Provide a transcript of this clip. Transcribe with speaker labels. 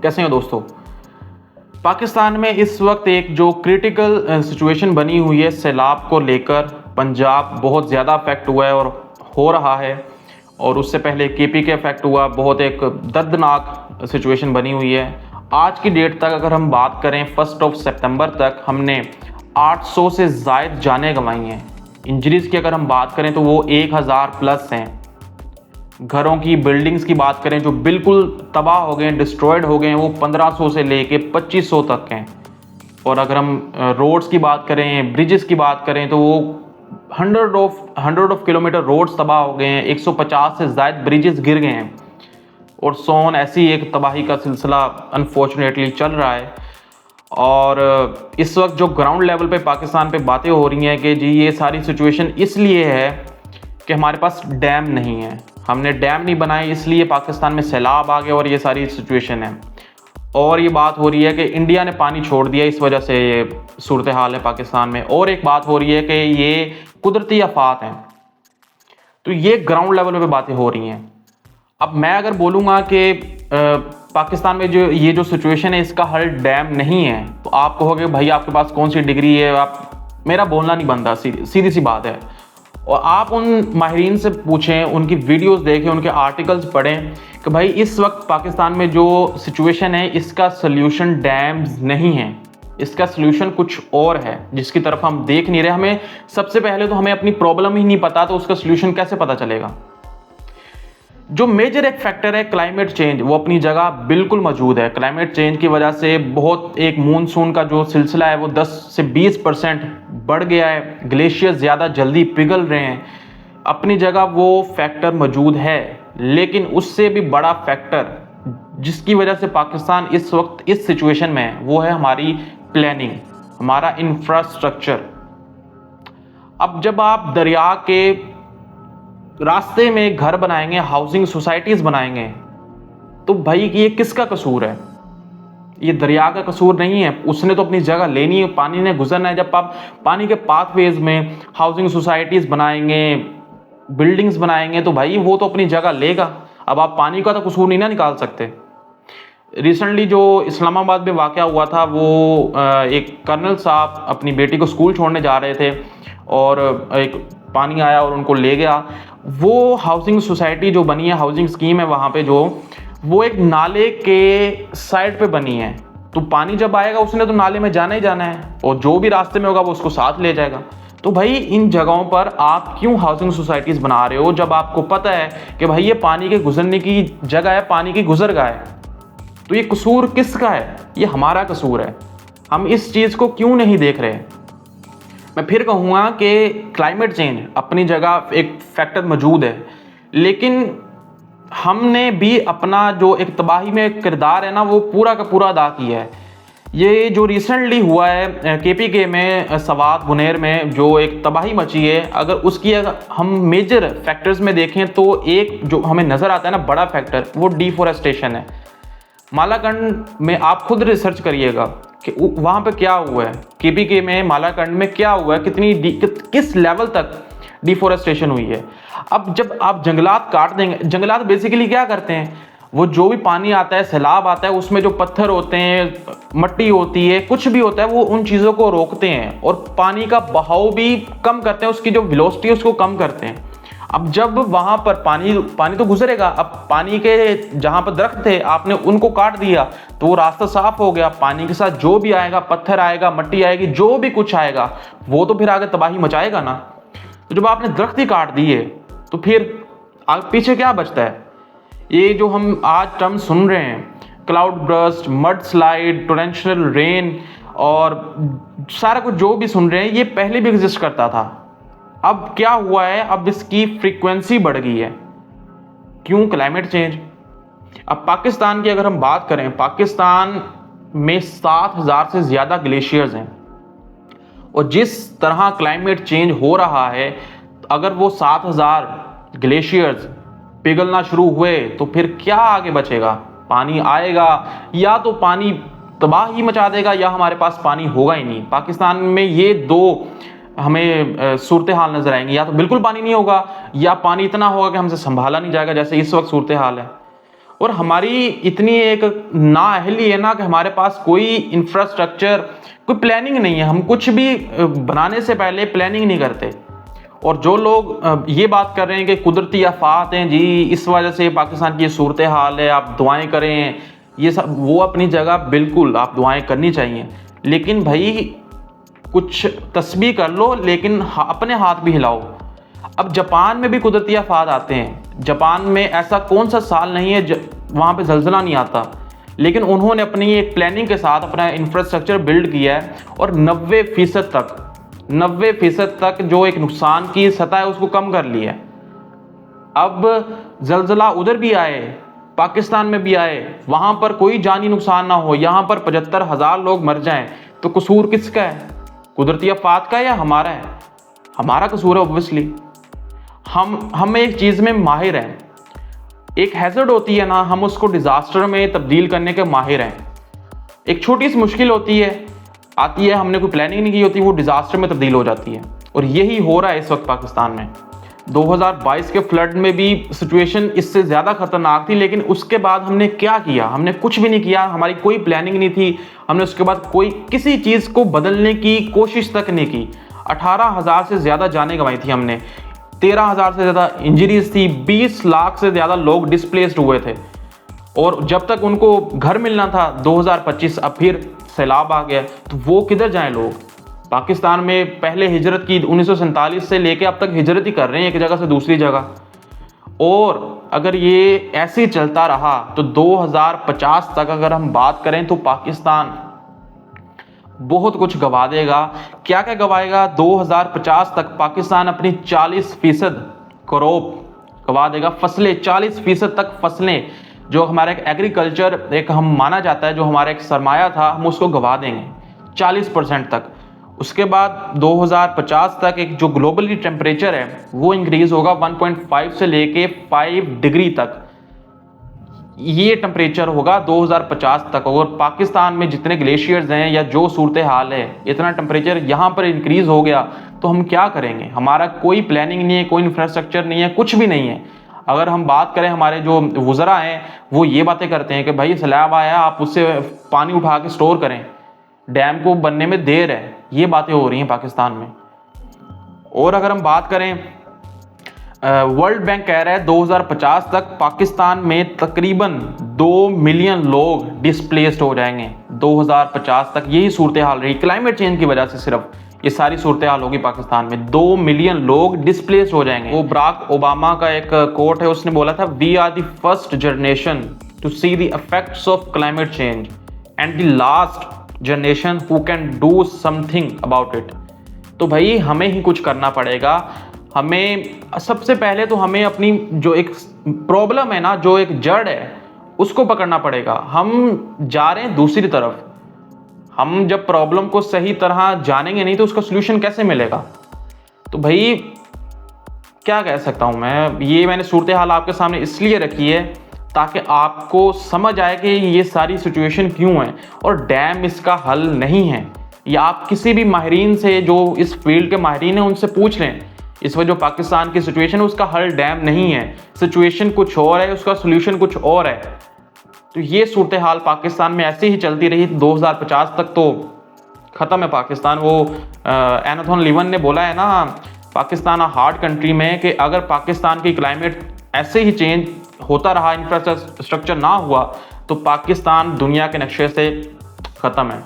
Speaker 1: कैसे हो दोस्तों। पाकिस्तान में इस वक्त एक जो क्रिटिकल सिचुएशन बनी हुई है सैलाब को लेकर। पंजाब बहुत ज़्यादा अफेक्ट हुआ है और हो रहा है, और उससे पहले केपी के अफेक्ट हुआ। बहुत एक दर्दनाक सिचुएशन बनी हुई है। आज की डेट तक अगर हम बात करें 1 सितंबर तक हमने 800 से ज़ायद जानें गंवाई हैं। इंजरीज़ की अगर हम बात करें तो वो 1000 प्लस हैं। घरों की बिल्डिंग्स की बात करें जो बिल्कुल तबाह हो गए, डिस्ट्रॉयड हो गए हैं, वो 1500 से लेके 2500 तक हैं। और अगर हम रोड्स की बात करें, ब्रिजेस की बात करें तो वो हंड्रेड ऑफ किलोमीटर रोड्स तबाह हो गए हैं। 150 से ज़ायद ब्रिजेस गिर गए हैं और सोन ऐसी एक तबाही का सिलसिला अनफॉर्चुनेटली चल रहा है। और इस वक्त जो ग्राउंड लेवल पे पाकिस्तान पे बातें हो रही हैं कि जी ये सारी सिचुएशन इसलिए है कि हमारे पास डैम नहीं है, हमने डैम नहीं बनाए इसलिए पाकिस्तान में सैलाब आ गया और ये सारी सिचुएशन है। और ये बात हो रही है कि इंडिया ने पानी छोड़ दिया, इस वजह से ये सूरत हाल है पाकिस्तान में। और एक बात हो रही है कि ये कुदरती आफात हैं। तो ये ग्राउंड लेवल पे बातें हो रही हैं। अब मैं अगर बोलूँगा कि पाकिस्तान में जो ये जो सिचुएशन है इसका हल डैम नहीं है, तो आप कहोगे भाई आपके पास कौन सी डिग्री है, आप मेरा बोलना नहीं बनता, सीधी सी बात है। और आप उन माहिरीन से पूछें, उनकी वीडियोस देखें, उनके आर्टिकल्स पढ़ें कि भाई इस वक्त पाकिस्तान में जो सिचुएशन है इसका सल्यूशन डैम्स नहीं है, इसका सल्यूशन कुछ और है जिसकी तरफ हम देख नहीं रहे। हमें सबसे पहले तो हमें अपनी प्रॉब्लम ही नहीं पता, तो उसका सल्यूशन कैसे पता चलेगा। जो मेजर एक फैक्टर है क्लाइमेट चेंज, वो अपनी जगह बिल्कुल मौजूद है। क्लाइमेट चेंज की वजह से बहुत एक मानसून का जो सिलसिला है वो 10 से 20% बढ़ गया है। ग्लेशियर्स ज़्यादा जल्दी पिघल रहे हैं, अपनी जगह वो फैक्टर मौजूद है। लेकिन उससे भी बड़ा फैक्टर जिसकी वजह से पाकिस्तान इस वक्त इस सिचुएशन में है वो है हमारी प्लानिंग, हमारा इंफ्रास्ट्रक्चर। अब जब आप दरिया के रास्ते में घर बनाएंगे, हाउसिंग सोसाइटीज बनाएंगे, तो भाई ये किसका कसूर है? ये दरिया का कसूर नहीं है, उसने तो अपनी जगह लेनी है, पानी ने गुजरना है। जब आप पानी के पाथवेज में हाउसिंग सोसाइटीज बनाएंगे, बिल्डिंग्स बनाएंगे, तो भाई वो तो अपनी जगह लेगा। अब आप पानी का तो कसूर नहीं ना निकाल सकते। रिसेंटली जो इस्लामाबाद में वाक़या हुआ था, वो एक कर्नल साहब अपनी बेटी को स्कूल छोड़ने जा रहे थे और एक पानी आया और उनको ले गया। वो हाउसिंग सोसाइटी जो बनी है, हाउसिंग स्कीम है वहाँ पे जो, वो एक नाले के साइड पे बनी है। तो पानी जब आएगा उसने तो नाले में जाना ही जाना है, और जो भी रास्ते में होगा वो उसको साथ ले जाएगा। तो भाई इन जगहों पर आप क्यों हाउसिंग सोसाइटीज़ बना रहे हो जब आपको पता है कि भाई ये पानी के गुजरने की जगह है, पानी की गुजरगाह है? तो ये कसूर किसका है? ये हमारा कसूर है। हम इस चीज़ को क्यों नहीं देख रहे? मैं फिर कहूँगा कि क्लाइमेट चेंज अपनी जगह एक फैक्टर मौजूद है, लेकिन हमने भी अपना जो एक तबाही में किरदार है ना वो पूरा का पूरा अदा किया है। ये जो रिसेंटली हुआ है केपीके में, सवात बुनेर में जो एक तबाही मची है, अगर उसकी हम मेजर फैक्टर्स में देखें तो एक जो हमें नज़र आता है ना बड़ा फैक्टर, वो डिफॉरेस्टेशन है। मालाकंड में आप खुद रिसर्च करिएगा कि वहाँ पे क्या हुआ है, केपीके में, मालाकंड में क्या हुआ है, किस लेवल तक डिफॉरेस्टेशन हुई है। अब जब आप जंगलात काट देंगे, जंगलात बेसिकली क्या करते हैं, वो जो भी पानी आता है, सैलाब आता है, उसमें जो पत्थर होते हैं, मट्टी होती है, कुछ भी होता है, वो उन चीज़ों को रोकते हैं और पानी का बहाव भी कम करते हैं, उसकी जो वेलोसिटी है उसको कम करते हैं। अब जब वहाँ पर पानी तो गुजरेगा, अब पानी के जहाँ पर दरख्त थे आपने उनको काट दिया तो वो रास्ता साफ हो गया। पानी के साथ जो भी आएगा, पत्थर आएगा, मट्टी आएगी, जो भी कुछ आएगा, वो तो फिर आगे तबाही मचाएगा ना। तो जब आपने दरख्त ही काट दिए तो फिर आगे पीछे क्या बचता है? ये जो हम आज टर्म सुन रहे हैं, cloud burst, mud slide, torrential rain और सारा कुछ जो भी सुन रहे हैं, ये पहले भी एग्जिस्ट करता था। अब क्या हुआ है, अब इसकी फ्रीक्वेंसी बढ़ गई है। क्यों? Climate change. अब पाकिस्तान की अगर हम बात करें, पाकिस्तान में 7000 से ज़्यादा ग्लेशियर्स हैं, और जिस तरह क्लाइमेट चेंज हो रहा है, अगर वो 7000 ग्लेशियर्स पिघलना शुरू हुए तो फिर क्या आगे बचेगा? पानी आएगा, या तो पानी तबाह ही मचा देगा, या हमारे पास पानी होगा ही नहीं। पाकिस्तान में ये दो हमें सूरत हाल नजर आएंगी, या तो बिल्कुल पानी नहीं होगा, या पानी इतना होगा कि हमसे संभाला नहीं जाएगा, जैसे इस वक्त सूरत हाल है। और हमारी इतनी एक नाअहली है ना कि हमारे पास कोई इंफ्रास्ट्रक्चर, कोई प्लानिंग नहीं है। हम कुछ भी बनाने से पहले प्लानिंग नहीं करते। और जो लोग ये बात कर रहे हैं कि कुदरती आफात हैं जी, इस वजह से पाकिस्तान की ये सूरत हाल है, आप दुआएं करें, ये सब, वो अपनी जगह बिल्कुल आप दुआएं करनी चाहिए, लेकिन भाई कुछ तस्बीह कर लो, लेकिन अपने हाथ भी हिलाओ। अब जापान में भी कुदरती आफात आते हैं। जापान में ऐसा कौन सा साल नहीं है वहाँ पे ज़लज़ला नहीं आता, लेकिन उन्होंने अपनी एक प्लानिंग के साथ अपना इंफ्रास्ट्रक्चर बिल्ड किया है और 90% तक जो एक नुकसान की सतह है उसको कम कर लिया है। अब ज़लज़ला उधर भी आए, पाकिस्तान में भी आए, वहाँ पर कोई जानी नुकसान ना हो, यहाँ पर 75,000 लोग मर जाएं, तो कसूर किसका है? कुदरती आफात का या हमारा है? हमारा कसूर है ऑब्वियसली। हम एक चीज़ में माहिर हैं, एक हैज़र्ड होती है ना, हम उसको डिज़ास्टर में तब्दील करने के माहिर हैं। एक छोटी सी मुश्किल होती है, आती है, हमने कोई प्लानिंग नहीं की होती, वो डिज़ास्टर में तब्दील हो जाती है। और यही हो रहा है इस वक्त पाकिस्तान में। 2022 के फ्लड में भी सिचुएशन इससे ज़्यादा ख़तरनाक थी, लेकिन उसके बाद हमने क्या किया? हमने कुछ भी नहीं किया, हमारी कोई प्लानिंग नहीं थी। हमने उसके बाद कोई किसी चीज़ को बदलने की कोशिश तक नहीं की। 18,000 से ज़्यादा जानें गंवाई थी हमने, 13,000 से ज़्यादा इंजरीज थी, 20 लाख से ज़्यादा लोग डिस्प्लेस्ड हुए थे। और जब तक उनको घर मिलना था 2025, अब फिर सैलाब आ गया, तो वो किधर जाएं लोग? पाकिस्तान में पहले हिजरत की 1947 से लेके अब तक हिजरत ही कर रहे हैं एक जगह से दूसरी जगह। और अगर ये ऐसे ही चलता रहा तो 2050 तक अगर हम बात करें तो पाकिस्तान बहुत कुछ गवा देगा। क्या क्या गवाएगा? 2050 तक पाकिस्तान अपनी 40% क्रॉप गवा देगा, फसलें, 40% तक फसलें, जो हमारा एक एग्रीकल्चर एक हम माना जाता है, जो हमारा एक सरमाया था, हम उसको गवा देंगे 40% तक। उसके बाद 2050 तक एक जो ग्लोबली टेम्परेचर है वो इंक्रीज होगा 1.5 से लेके 5 डिग्री तक, ये टेम्परेचर होगा 2050 तक। और पाकिस्तान में जितने ग्लेशियर्स हैं या जो सूरत हाल है, इतना टेम्परेचर यहाँ पर इंक्रीज हो गया तो हम क्या करेंगे? हमारा कोई प्लानिंग नहीं है, कोई इंफ्रास्ट्रक्चर नहीं है, कुछ भी नहीं है। अगर हम बात करें, हमारे जो वुज़रा हैं वो ये बातें करते हैं कि भाई सैलाब आया, आप उससे पानी उठा के स्टोर करें, डैम को बनने में देर है, ये बातें हो रही हैं पाकिस्तान में। और अगर हम बात करें, वर्ल्ड बैंक कह रहा है 2050 तक पाकिस्तान में तकरीबन 2 मिलियन लोग डिस्प्लेस्ड हो जाएंगे 2050 तक। यही सूरत हाल रही क्लाइमेट चेंज की वजह से, सिर्फ ये सारी सूरत हाल होगी पाकिस्तान में, 2 मिलियन लोग डिस्प्लेस्ड हो जाएंगे। वो बराक ओबामा का एक कोट है, उसने बोला था, we are the first generation to see the effects of climate change and the last generation who can do something about it. तो भाई हमें ही कुछ करना पड़ेगा। हमें सबसे पहले तो हमें अपनी जो एक प्रॉब्लम है ना, जो एक जड़ है, उसको पकड़ना पड़ेगा। हम जा रहे हैं दूसरी तरफ। हम जब प्रॉब्लम को सही तरह जानेंगे नहीं तो उसका सलूशन कैसे मिलेगा? तो भाई क्या कह सकता हूँ मैं, ये मैंने सूरत हाल आपके सामने इसलिए रखी है ताकि आपको समझ आए कि ये सारी सिचुएशन क्यों है, और डैम इसका हल नहीं है। या आप किसी भी माहिरीन से, जो इस फील्ड के माहिरीन हैं, उनसे पूछ लें। इस वजह जो पाकिस्तान की सिचुएशन है उसका हल डैम नहीं है, सिचुएशन कुछ और है, उसका सलूशन कुछ और है। तो ये सूरत हाल पाकिस्तान में ऐसे ही चलती रही 2050 तक तो ख़त्म है पाकिस्तान। वो एनाथॉन लिवन ने बोला है ना, पाकिस्तान हार्ड कंट्री में, कि अगर पाकिस्तान की क्लाइमेट ऐसे ही चेंज होता रहा, इंफ्रास्ट्रक्चर ना हुआ, तो पाकिस्तान दुनिया के नक्शे से ख़त्म है।